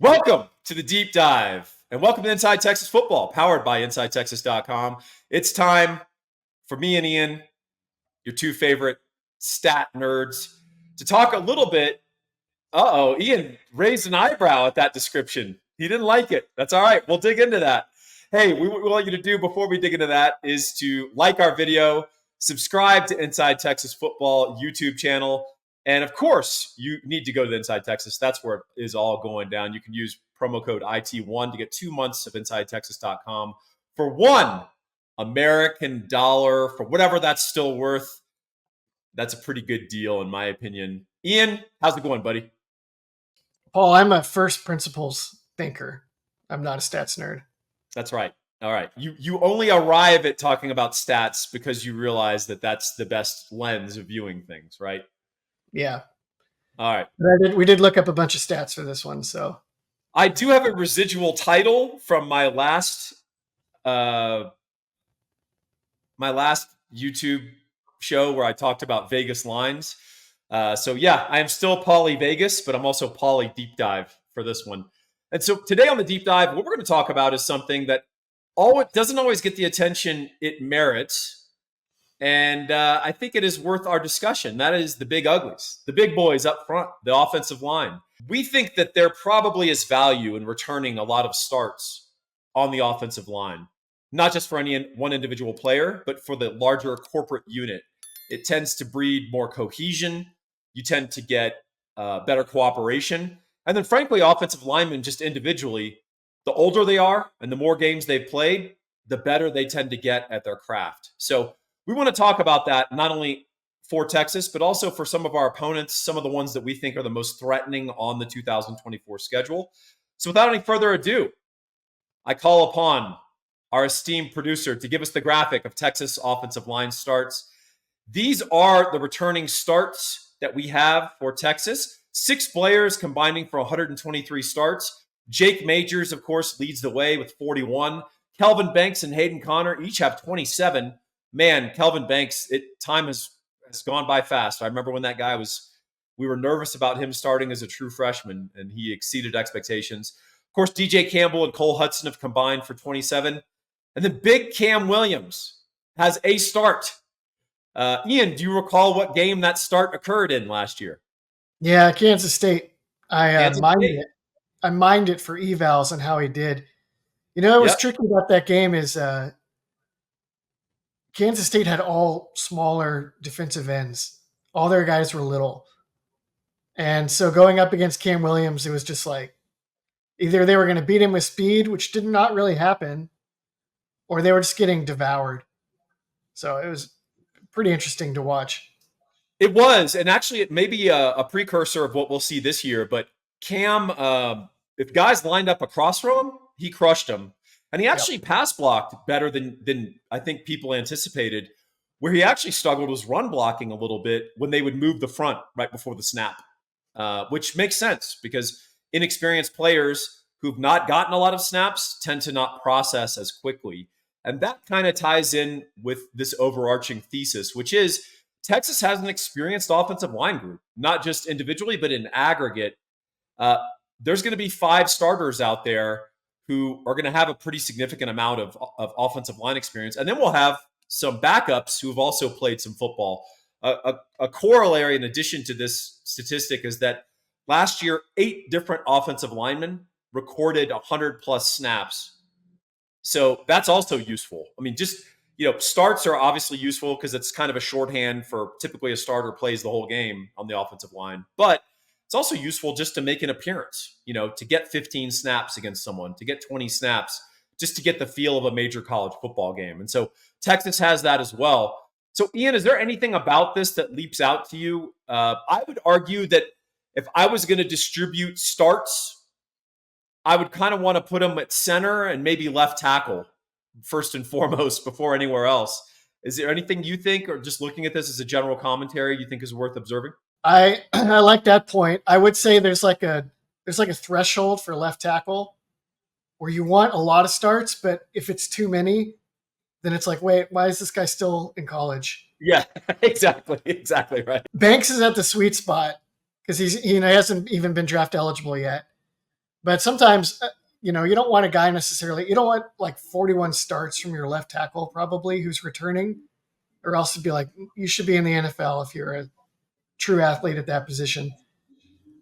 Welcome to the deep dive and welcome to Inside Texas Football, powered by InsideTexas.com. It's time for me and Ian, your two favorite stat nerds, to talk a little bit. Ian raised an eyebrow at that description. He didn't like it. That's all right. We'll dig into that. Hey, what we want you to do before we dig into that is to like our video, subscribe to Inside Texas Football YouTube channel, and of course, you need to go to Inside Texas. That's where it is all going down. You can use promo code IT1 to get 2 months of InsideTexas.com for $1 American dollar, for whatever that's still worth. That's a pretty good deal, in my opinion. Ian, how's it going, buddy? Paul, I'm a first principles thinker. I'm not a stats nerd. That's right. All right. You only arrive at talking about stats because you realize that that's the best lens of viewing things, right? Yeah. All right. We did look up a bunch of stats for this one, so I do have a residual title from my last YouTube show where I talked about Vegas lines. So yeah, I am still Pauly Vegas, but I'm also Pauly Deep Dive for this one. And so today on the deep dive, what we're going to talk about is something that it doesn't always get the attention it merits. And I think it is worth our discussion. That is the big uglies, the big boys up front, the offensive line. We think that there probably is value in returning a lot of starts on the offensive line, not just for any one individual player, but for the larger corporate unit. It tends to breed more cohesion. You tend to get better cooperation. And then frankly, offensive linemen just individually, the older they are and the more games they've played, the better they tend to get at their craft. So we want to talk about that not only for Texas, but also for some of our opponents, some of the ones that we think are the most threatening on the 2024 schedule. So without any further ado, I call upon our esteemed producer to give us the graphic of Texas offensive line starts. These are the returning starts that we have for Texas. 6 players combining for 123 starts. Jake Majors, of course, leads the way with 41. Kelvin Banks and Hayden Connor each have 27. Man, Kelvin Banks, time has gone by fast. I remember when that guy we were nervous about him starting as a true freshman, and he exceeded expectations. Of course, DJ Campbell and Cole Hudson have combined for 27. And then big Cam Williams has a start. Ian, do you recall what game that start occurred in last year? Yeah, Kansas State. I mined it for evals and how he did. You know, what was tricky about that game is Kansas State had all smaller defensive ends. All their guys were little. And so going up against Cam Williams, it was just like either they were going to beat him with speed, which did not really happen, or they were just getting devoured. So it was pretty interesting to watch. It was, and actually it may be a precursor of what we'll see this year, but Cam, if guys lined up across from him, he crushed them. And he actually pass blocked better than I think people anticipated. Where he actually struggled was run blocking a little bit when they would move the front right before the snap, which makes sense because inexperienced players who've not gotten a lot of snaps tend to not process as quickly. And that kind of ties in with this overarching thesis, which is Texas has an experienced offensive line group, not just individually, but in aggregate. There's going to be 5 starters out there who are going to have a pretty significant amount of offensive line experience. And then we'll have some backups who have also played some football. A corollary in addition to this statistic is that last year, 8 different offensive linemen recorded 100-plus snaps. So that's also useful. I mean, starts are obviously useful because it's kind of a shorthand for typically a starter plays the whole game on the offensive line. But it's also useful just to make an appearance, to get 15 snaps against someone, to get 20 snaps, just to get the feel of a major college football game. And so Texas has that as well. So Ian, is there anything about this that leaps out to you? I would argue that if I was going to distribute starts, I would kind of want to put them at center and maybe left tackle first and foremost before anywhere else. Is there anything you think, or just looking at this as a general commentary, you think is worth observing? I like that point. I would say there's like a threshold for left tackle where you want a lot of starts, but if it's too many, then it's like, wait, why is this guy still in college? Yeah, exactly right. Banks is at the sweet spot because he hasn't even been draft eligible yet. But sometimes, you don't want a guy necessarily. You don't want like 41 starts from your left tackle probably who's returning, or else it'd be like you should be in the NFL if you're a true athlete at that position.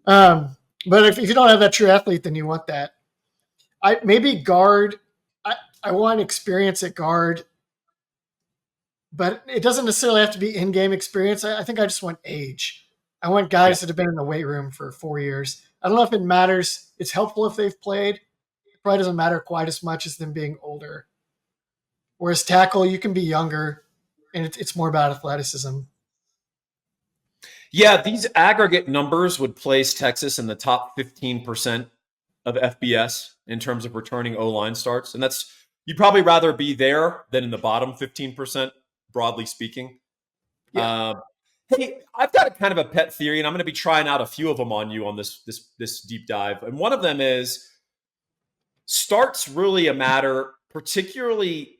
But if you don't have that true athlete, then you want that. I maybe guard. I want experience at guard, but it doesn't necessarily have to be in-game experience. I think I just want age. I want Yeah. guys that have been in the weight room for 4 years. I don't know if it matters. It's helpful if they've played. It probably doesn't matter quite as much as them being older. Whereas tackle, you can be younger, and it's more about athleticism. Yeah, these aggregate numbers would place Texas in the top 15% of FBS in terms of returning O line starts. And that's, you'd probably rather be there than in the bottom 15%, broadly speaking. Yeah, Uh, hey, I've got a kind of a pet theory, and I'm going to be trying out a few of them on you on this deep dive. And one of them is starts really a matter, particularly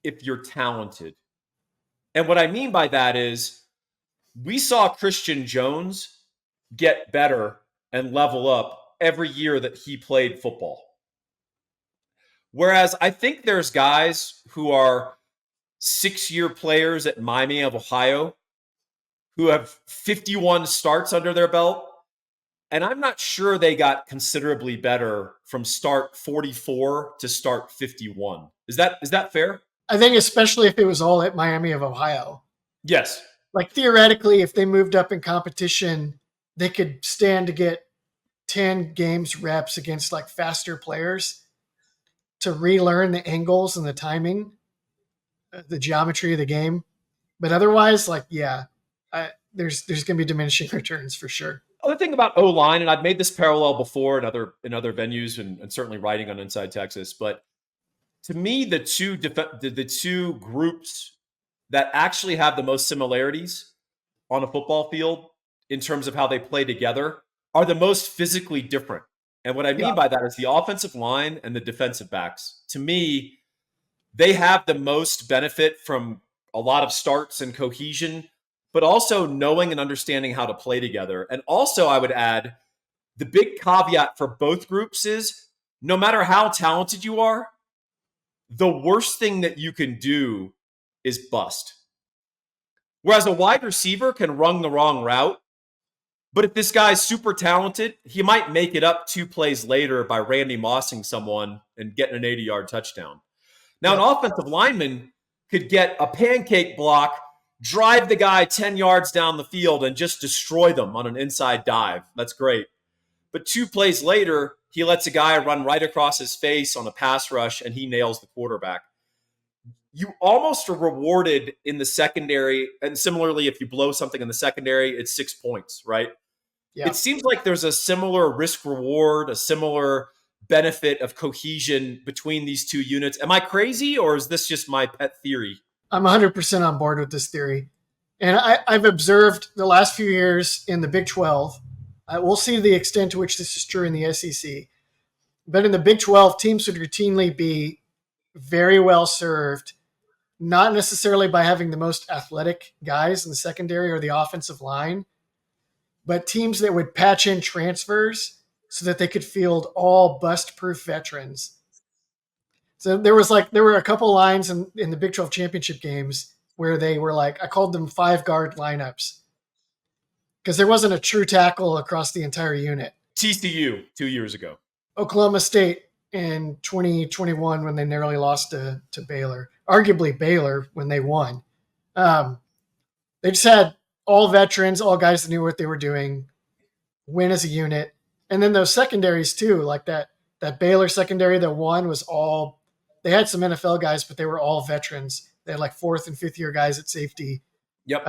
if you're talented. And what I mean by that is we saw Christian Jones get better and level up every year that he played football. Whereas I think there's guys who are 6-year players at Miami of Ohio who have 51 starts under their belt. And I'm not sure they got considerably better from start 44 to start 51. Is that fair? I think especially if it was all at Miami of Ohio. Yes. Like theoretically, if they moved up in competition, they could stand to get 10 games reps against like faster players to relearn the angles and the timing, the geometry of the game. But otherwise, like, yeah, there's going to be diminishing returns for sure. Other thing about O line, and I've made this parallel before in other venues, and certainly writing on Inside Texas, but to me, the two groups that actually have the most similarities on a football field in terms of how they play together are the most physically different. And what I Yeah, mean by that is the offensive line and the defensive backs. To me, they have the most benefit from a lot of starts and cohesion, but also knowing and understanding how to play together. And also, I would add the big caveat for both groups is no matter how talented you are, the worst thing that you can do is bust. Whereas a wide receiver can run the wrong route, but if this guy's super talented, he might make it up 2 plays later by Randy Mossing someone and getting an 80-yard touchdown. Now, yeah. an offensive lineman could get a pancake block, drive the guy 10 yards down the field, and just destroy them on an inside dive. That's great. But 2 plays later, he lets a guy run right across his face on a pass rush, and he nails the quarterback. You almost are rewarded in the secondary. And similarly, if you blow something in the secondary, it's 6 points, right? Yeah. It seems like there's a similar risk reward, a similar benefit of cohesion between these two units. Am I crazy, or is this just my pet theory? I'm 100% on board with this theory. And I've observed the last few years in the Big 12. We'll see the extent to which this is true in the SEC. But in the Big 12, teams would routinely be very well served, not necessarily by having the most athletic guys in the secondary or the offensive line, but teams that would patch in transfers so that they could field all bust-proof veterans. So there were a couple lines in the Big 12 championship games where they were like, I called them 5 guard lineups because there wasn't a true tackle across the entire unit. TCU 2 years ago. Oklahoma State in 2021 when they narrowly lost to Baylor, arguably Baylor when they won. They just had all veterans, all guys that knew what they were doing, win as a unit. And then those secondaries too, like that Baylor secondary that won was all, they had some NFL guys, but they were all veterans. They had like 4th and 5th year guys at safety. Yep.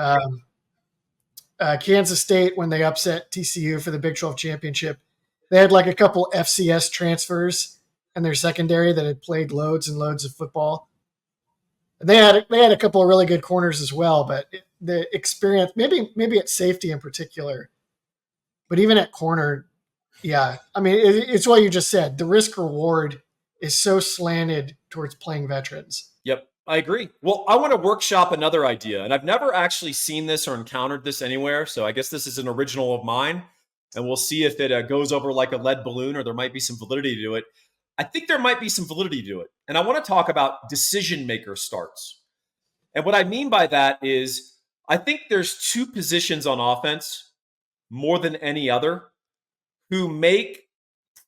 Kansas State, when they upset TCU for the Big 12 championship, they had like a couple FCS transfers in their secondary that had played loads and loads of football. They had a couple of really good corners as well, but the experience, maybe at safety in particular, but even at corner, yeah. I mean, it's what you just said. The risk reward is so slanted towards playing veterans. Yep. I agree. Well, I want to workshop another idea, and I've never actually seen this or encountered this anywhere, so I guess this is an original of mine. and we'll see if it goes over like a lead balloon or there might be some validity to it. I think there might be some validity to it. And I want to talk about decision maker starts. And what I mean by that is I think there's two positions on offense more than any other who make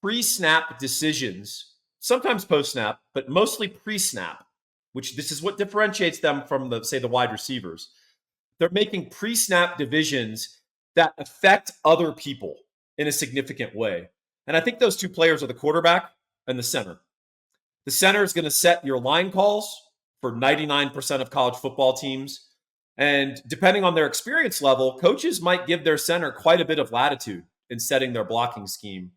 pre-snap decisions, sometimes post-snap, but mostly pre-snap, which this is what differentiates them from the wide receivers. They're making pre-snap divisions that affect other people in a significant way. And I think those two players are the quarterback and the center. The center is going to set your line calls for 99% of college football teams. And depending on their experience level, coaches might give their center quite a bit of latitude in setting their blocking scheme,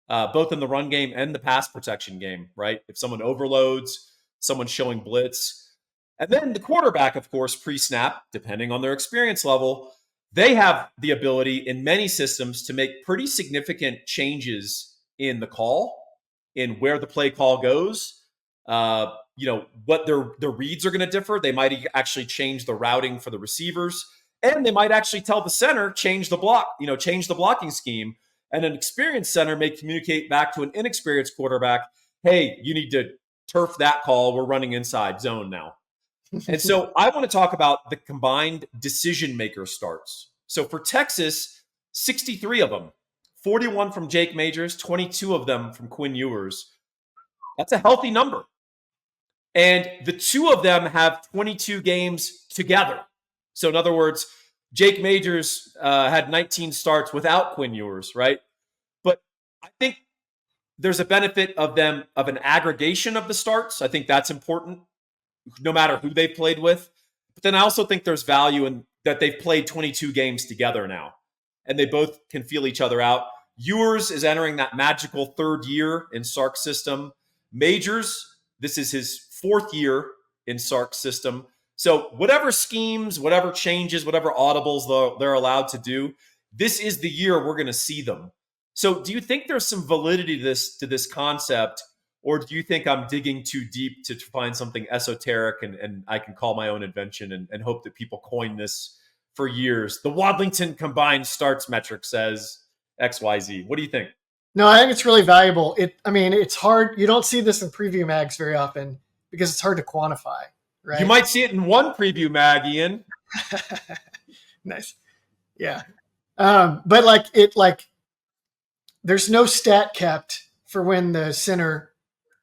both in the run game and the pass protection game, right? If someone overloads, someone's showing blitz. And then the quarterback, of course, pre-snap, depending on their experience level, they have the ability in many systems to make pretty significant changes in the call, in where the play call goes. What their reads are going to differ. They might actually change the routing for the receivers, and they might actually tell the center change the blocking scheme. And an experienced center may communicate back to an inexperienced quarterback, "Hey, you need to turf that call. We're running inside zone now." And so I want to talk about the combined decision maker starts. So for Texas, 63 of them, 41 from Jake Majors, 22 of them from Quinn Ewers. That's a healthy number. And the two of them have 22 games together. So in other words, Jake Majors had 19 starts without Quinn Ewers, right? But I think there's a benefit of an aggregation of the starts. I think that's important, no matter who they've played with. But then I also think there's value in that they've played 22 games together now, and they both can feel each other out. Ewers is entering that magical third year in Sark's system. Majors, this is his fourth year in Sark's system. So whatever schemes, whatever changes, whatever audibles they're allowed to do, this is the year we're going to see them. So do you think there's some validity to this concept, or do you think I'm digging too deep to find something esoteric and I can call my own invention and hope that people coin this for years? The Wadlington combined starts metric says XYZ. What do you think? No, I think it's really valuable. It's hard. You don't see this in preview mags very often because it's hard to quantify, right? You might see it in one preview mag, Ian. Nice. Yeah. But there's no stat kept for when the center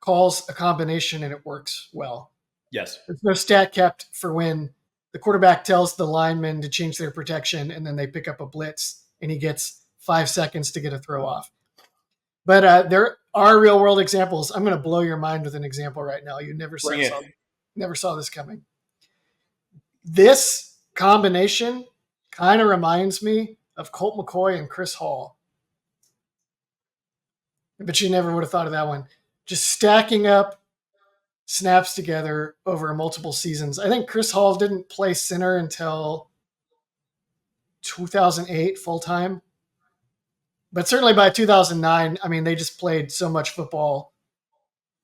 calls a combination and it works well. Yes. There's no stat kept for when the quarterback tells the lineman to change their protection and then they pick up a blitz and he gets 5 seconds to get a throw off. But there are real world examples. I'm going to blow your mind with an example right now. You never saw this coming. This combination kind of reminds me of Colt McCoy and Chris Hall. But you never would have thought of that one. Just stacking up snaps together over multiple seasons. I think Chris Hall didn't play center until 2008 full time. But certainly by 2009, they just played so much football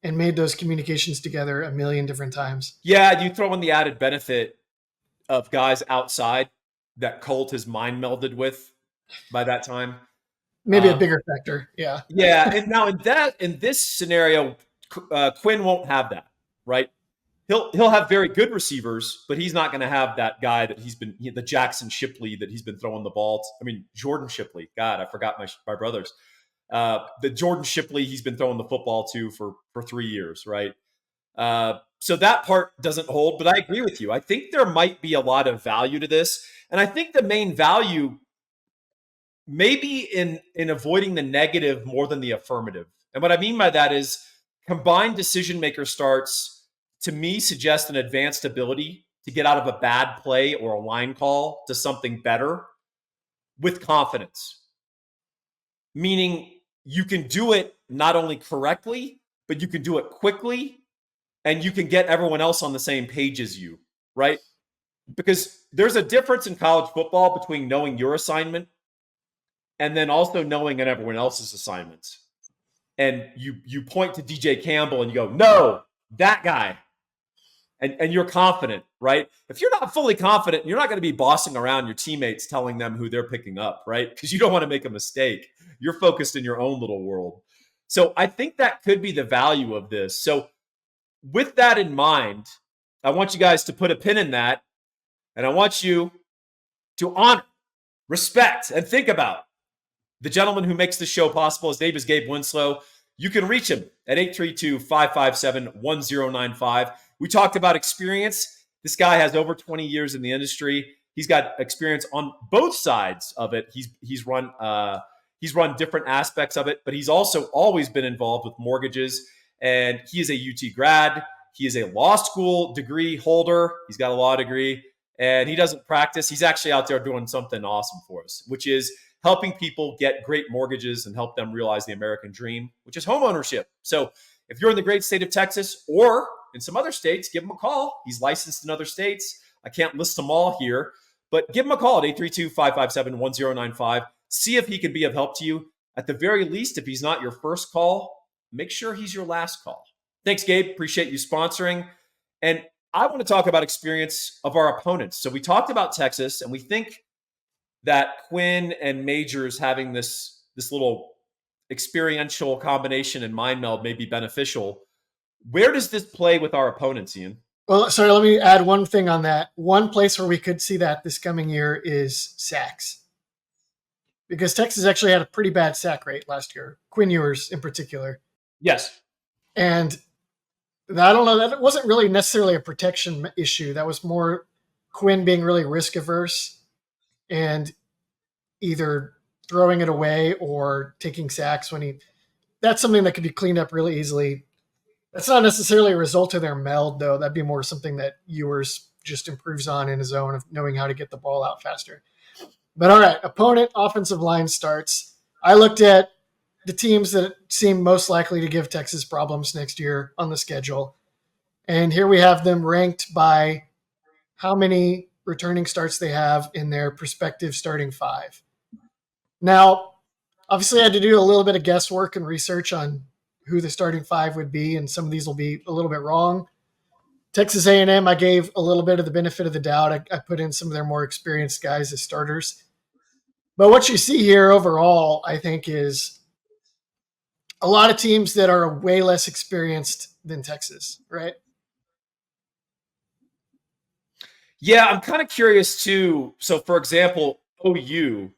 and made those communications together a million different times. Yeah, you throw in the added benefit of guys outside that Colt has mind melded with by that time. Maybe a bigger factor, yeah. Yeah, and now in this scenario, Quinn won't have that, right? He'll have very good receivers, but he's not going to have that guy that the Jackson Shipley that he's been throwing the ball to. Jordan Shipley. God, I forgot my brothers. The Jordan Shipley he's been throwing the football to for 3 years, right? So that part doesn't hold, but I agree with you. I think there might be a lot of value to this, and I think the main value maybe in avoiding the negative more than the affirmative. And what I mean by that is combined decision maker starts, to me, suggest an advanced ability to get out of a bad play or a line call to something better with confidence. Meaning you can do it not only correctly, but you can do it quickly and you can get everyone else on the same page as you, right? Because there's a difference in college football between knowing your assignment and then also knowing everyone else's assignments. And you point to DJ Campbell and you go, no, that guy. and you're confident, right? If you're not fully confident, you're not going to be bossing around your teammates telling them who they're picking up, right? Because you don't want to make a mistake. You're focused in your own little world. So I think that could be the value of this. So with that in mind, I want you guys to put a pin in that, and I want you to honor, respect, and think about the gentleman who makes this show possible. His name is Gabe Winslow. You can reach him at 832-557-1095. We talked about experience. This guy has over 20 years in the industry. He's got experience on both sides of it. He's run different aspects of it, but he's also always been involved with mortgages. And he is a UT grad. He is a law school degree holder. He's got a law degree, and he doesn't practice. He's actually out there doing something awesome for us, which is helping people get great mortgages and help them realize the American dream, which is home ownership. So if you're in the great state of Texas or in some other states, give him a call. He's licensed in other states. I can't list them all here, but give him a call at 832-557-1095. See if he can be of help to you. At the very least, if he's not your first call, make sure he's your last call. Thanks, Gabe. Appreciate you sponsoring. And I want to talk about experience of our opponents. So we talked about Texas, and we think that Quinn and Majors having this little experiential combination and mind meld may be beneficial. Where does this play with our opponents, Ian? Well, sorry, let me add one thing on that. One place where we could see that this coming year is sacks. Because Texas actually had a pretty bad sack rate last year, Quinn Ewers in particular. Yes. And I don't know, that wasn't really necessarily a protection issue. That was more Quinn being really risk averse and either throwing it away or taking sacks when that's something that could be cleaned up really easily. That's not necessarily a result of their meld, though. That'd be more something that Ewers just improves on in his own of knowing how to get the ball out faster. But all right, opponent offensive line starts. I looked at the teams that seem most likely to give Texas problems next year on the schedule. And here we have them ranked by how many returning starts they have in their prospective starting five. Now, obviously I had to do a little bit of guesswork and research on who the starting five would be, and some of these will be a little bit wrong. Texas A&M, I gave a little bit of the benefit of the doubt. I put in some of their more experienced guys as starters. But what you see here overall, I think, is a lot of teams that are way less experienced than Texas, right? Yeah, I'm kind of curious too. So, for example, OU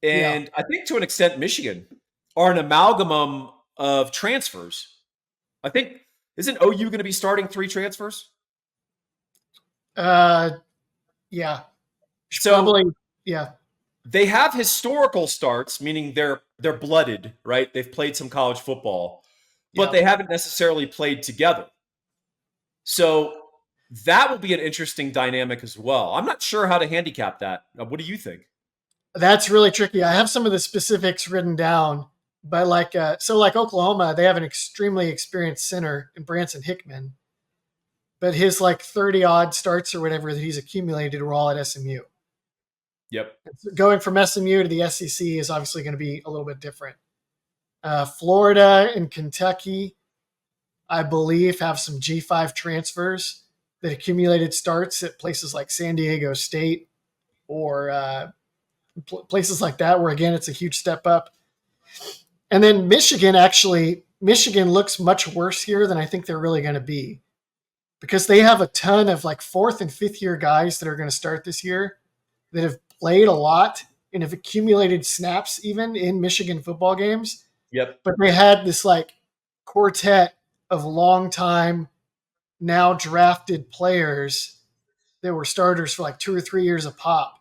and I think to an extent Michigan are an amalgam of transfers. I think, isn't OU going to be starting 3 transfers? Yeah. So Probably, yeah. they have historical starts, meaning they're blooded, right? They've played some college football, but they haven't necessarily played together. So that will be an interesting dynamic as well. I'm not sure how to handicap that. What do you think? That's really tricky. I have some of the specifics written down, but like Oklahoma, they have an extremely experienced center in Branson Hickman, but his like 30 odd starts or whatever that he's accumulated were all at SMU. Yep. Going from SMU to the SEC is obviously going to be a little bit different. Florida and Kentucky, I believe, have some G5 transfers that accumulated starts at places like San Diego State or places like that, where again it's a huge step up. And then Michigan looks much worse here than I think they're really going to be, because they have a ton of like 4th and 5th year guys that are going to start this year that have played a lot and have accumulated snaps even in Michigan football games. Yep. But they had this like quartet of long time now drafted players that were starters for like 2 or 3 years a pop.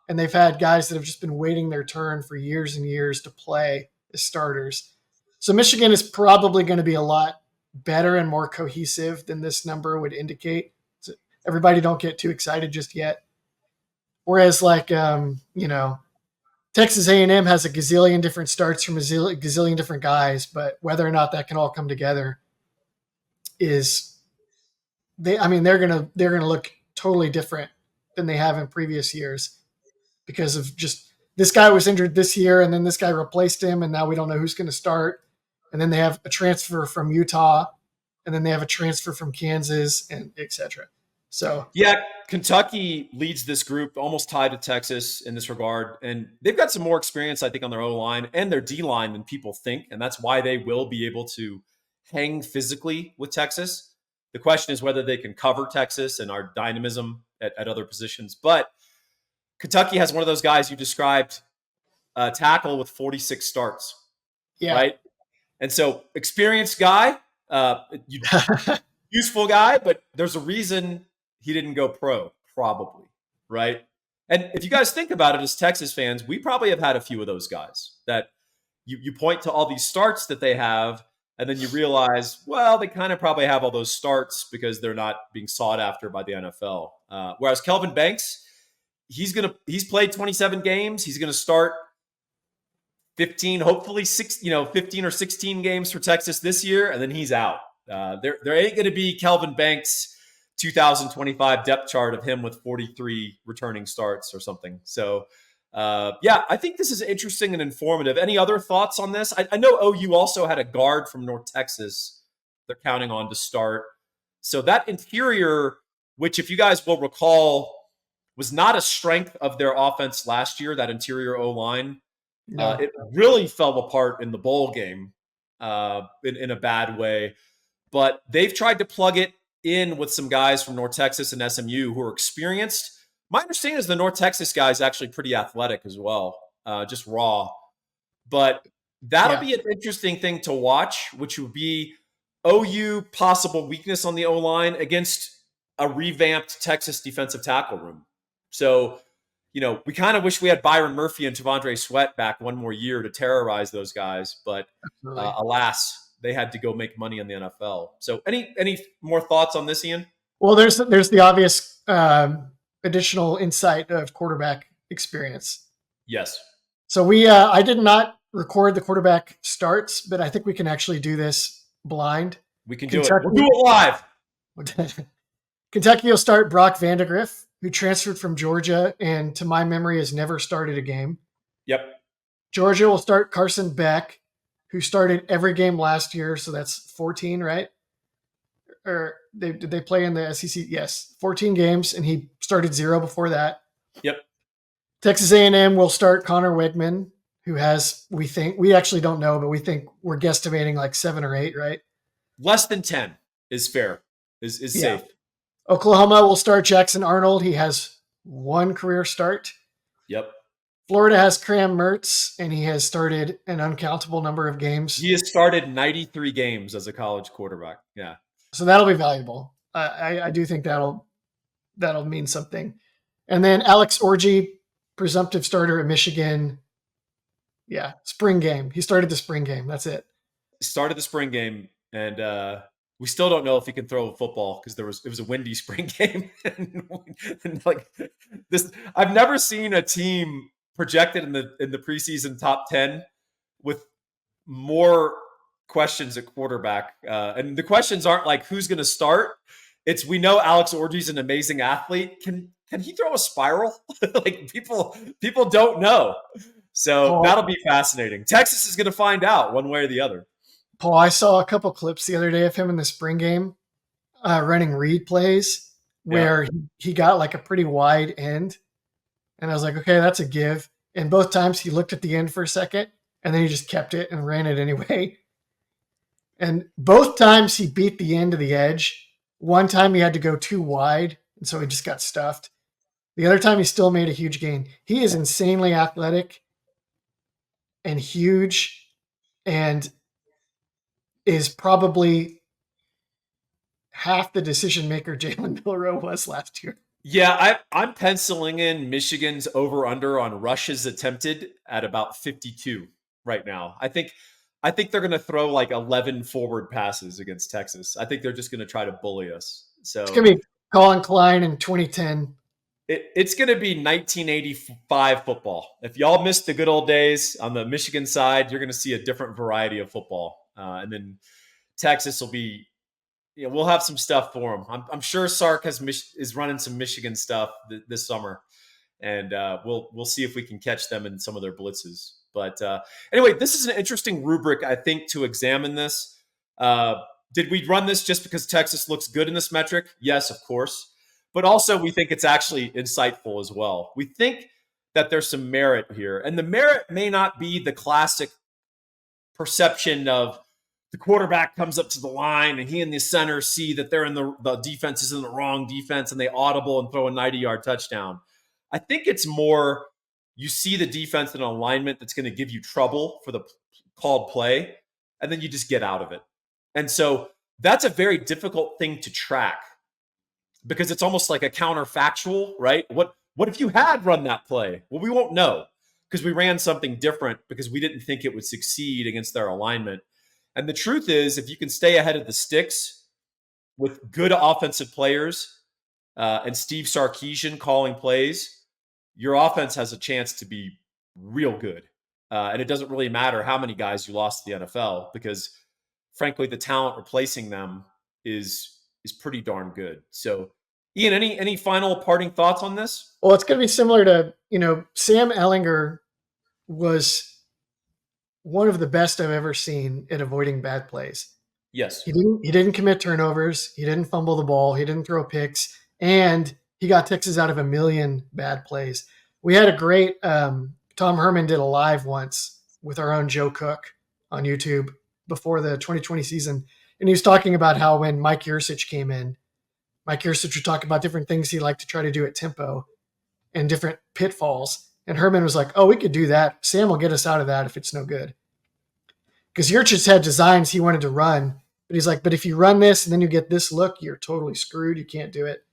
And they've had guys that have just been waiting their turn for years and years to play as starters. So Michigan is probably going to be a lot better and more cohesive than this number would indicate. So everybody don't get too excited just yet. Whereas like, Texas A&M has a gazillion different starts from a gazillion different guys, but whether or not that can all come together is they're going to look totally different than they have in previous years, because of just this guy was injured this year and then this guy replaced him and now we don't know who's going to start. And then they have a transfer from Utah and then they have a transfer from Kansas, and etc. So Yeah, Kentucky leads this group, almost tied to Texas in this regard. And they've got some more experience, I think, on their O line and their D line than people think. And that's why they will be able to hang physically with Texas. The question is whether they can cover Texas and our dynamism at other positions. But Kentucky has one of those guys you described, tackle with 46 starts, yeah, right? And so, experienced guy, you useful guy, but there's a reason he didn't go pro, probably, right? And if you guys think about it as Texas fans, we probably have had a few of those guys that you point to all these starts that they have, and then you realize, well, they kind of probably have all those starts because they're not being sought after by the NFL. Whereas Kelvin Banks, he's played 27 games. He's gonna start 15, hopefully 15 or 16 games for Texas this year, and then he's out. There ain't going to be Kelvin Banks 2025 depth chart of him with 43 returning starts or something. So, yeah, I think this is interesting and informative. Any other thoughts on this? I know OU also had a guard from North Texas they're counting on to start. So that interior, which if you guys will recall, was not a strength of their offense last year, that interior O-line. no, It really fell apart in the bowl game in a bad way. But they've tried to plug it in with some guys from North Texas and SMU who are experienced. My understanding is the North Texas guy is actually pretty athletic as well, just raw. But that'll yeah, be an interesting thing to watch, which would be OU possible weakness on the O-line against a revamped Texas defensive tackle room. So, we kind of wish we had Byron Murphy and Tavondre Sweat back one more year to terrorize those guys. But absolutely. alas, they had to go make money in the NFL. So, any more thoughts on this, Ian? Well, there's the obvious additional insight of quarterback experience. Yes, So I did not record the quarterback starts, but I think we can actually do this blind. we can do it. Kentucky, We'll do it live. Kentucky will start Brock Vandegrift, who transferred from Georgia and, to my memory, has never started a game. Yep. Georgia will start Carson Beck, who started every game last year, so that's 14, right? Or did they play in the SEC? Yes, 14 games, and he started 0 before that. Yep. Texas A&M will start Connor Wegman, who has, we actually don't know, but we think we're guesstimating like 7 or 8, right? Less than 10 is fair, is Yeah. safe. Oklahoma will start Jackson Arnold. He has 1 career start. Yep. Florida has Cram Mertz, and he has started an uncountable number of games. He has started 93 games as a college quarterback. Yeah. So that'll be valuable. I do think that'll mean something. And then Alex Orji, presumptive starter at Michigan. Yeah, spring game. He started the spring game. That's it. Started the spring game, and we still don't know if he can throw a football because it was a windy spring game. and like this, I've never seen a team projected in the preseason top 10 with more questions at quarterback. And the questions aren't like who's going to start. It's we know Alex Orji's an amazing athlete. Can he throw a spiral? Like people don't know. So that'll be fascinating. Texas is going to find out one way or the other. Paul, I saw a couple clips the other day of him in the spring game running read plays where he got like a pretty wide end. And I was like, okay, that's a give. And both times he looked at the end for a second and then he just kept it and ran it anyway. And both times he beat the end of the edge. One time he had to go too wide, and so he just got stuffed. The other time he still made a huge gain. He is insanely athletic and huge and is probably half the decision maker Jalen Milroe was last year. Yeah, I'm penciling in Michigan's over-under on rushes attempted at about 52 right now. I think they're going to throw like 11 forward passes against Texas. I think they're just going to try to bully us. So it's going to be Colin Klein in 2010. It's going to be 1985 football. If y'all missed the good old days on the Michigan side, you're going to see a different variety of football. And then Texas will be, we'll have some stuff for them. I'm sure Sark is running some Michigan stuff this summer, and we'll see if we can catch them in some of their blitzes. But anyway, this is an interesting rubric, I think, to examine this. Did we run this just because Texas looks good in this metric? Yes, of course. But also, we think it's actually insightful as well. We think that there's some merit here. And the merit may not be the classic perception of the quarterback comes up to the line and he and the center see that they're in the defense is in the wrong defense and they audible and throw a 90-yard touchdown. I think it's more you see the defense in an alignment that's going to give you trouble for the called play, and then you just get out of it. And so that's a very difficult thing to track because it's almost like a counterfactual, right? What if you had run that play? Well, we won't know because we ran something different because we didn't think it would succeed against their alignment. And the truth is, if you can stay ahead of the sticks with good offensive players and Steve Sarkisian calling plays, your offense has a chance to be real good. And it doesn't really matter how many guys you lost to the NFL because, frankly, the talent replacing them is pretty darn good. So, Ian, any final parting thoughts on this? Well, it's going to be similar to, Sam Ehlinger was one of the best I've ever seen at avoiding bad plays. Yes. He didn't commit turnovers. He didn't fumble the ball. He didn't throw picks. And he got Texas out of a million bad plays. We had a great Tom Herman did a live once with our own Joe Cook on YouTube before the 2020 season. And he was talking about how when Mike Yursich came in, Mike Yursich would talk about different things he liked to try to do at tempo and different pitfalls. And Herman was like, oh, we could do that. Sam will get us out of that if it's no good. Because Yurchich had designs he wanted to run, but he's like, but if you run this and then you get this look, you're totally screwed. You can't do it.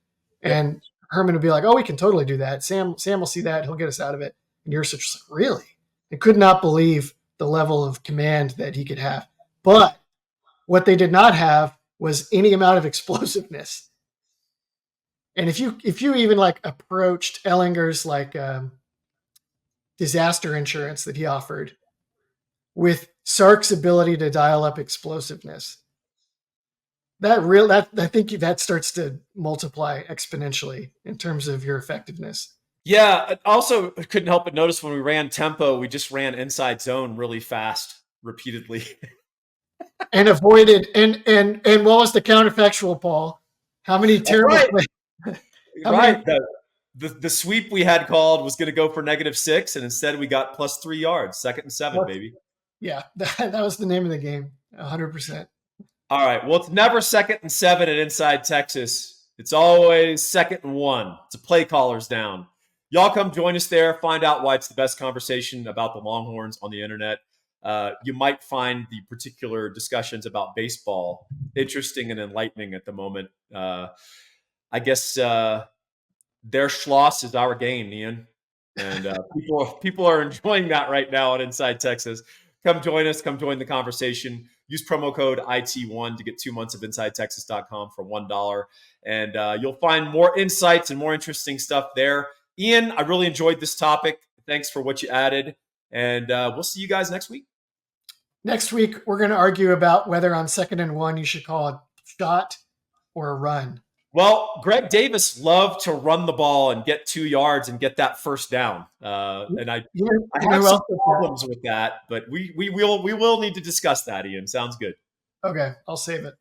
And Herman would be like, oh, we can totally do that. Sam will see that. He'll get us out of it. And Yurchich was like, really? I could not believe the level of command that he could have. But what they did not have was any amount of explosiveness. And if you even like approached Ellinger's like disaster insurance that he offered with Sark's ability to dial up explosiveness, I think that starts to multiply exponentially in terms of your effectiveness. Yeah. Also, couldn't help but notice when we ran tempo, we just ran inside zone really fast repeatedly. And avoided and what was the counterfactual, Paul? How many terrible plays? Right. The sweep we had called was going to go for -6, and instead we got +3 yards, 2nd and 7, baby. Yeah, that was the name of the game, 100%. All right. Well, it's never 2nd and 7 at Inside Texas. It's always 2nd and 1. It's a play caller's down. Y'all come join us there. Find out why it's the best conversation about the Longhorns on the internet. You might find the particular discussions about baseball interesting and enlightening at the moment. I guess their schloss is our game, Ian. And people are enjoying that right now on Inside Texas. Come join us. Come join the conversation. Use promo code IT1 to get 2 months of InsideTexas.com for $1. And you'll find more insights and more interesting stuff there. Ian, I really enjoyed this topic. Thanks for what you added. And we'll see you guys next week. Next week, we're going to argue about whether on 2nd and 1 you should call a shot or a run. Well, Greg Davis loved to run the ball and get 2 yards and get that first down. And I have some problems with that, but we will need to discuss that, Ian. Sounds good. Okay, I'll save it.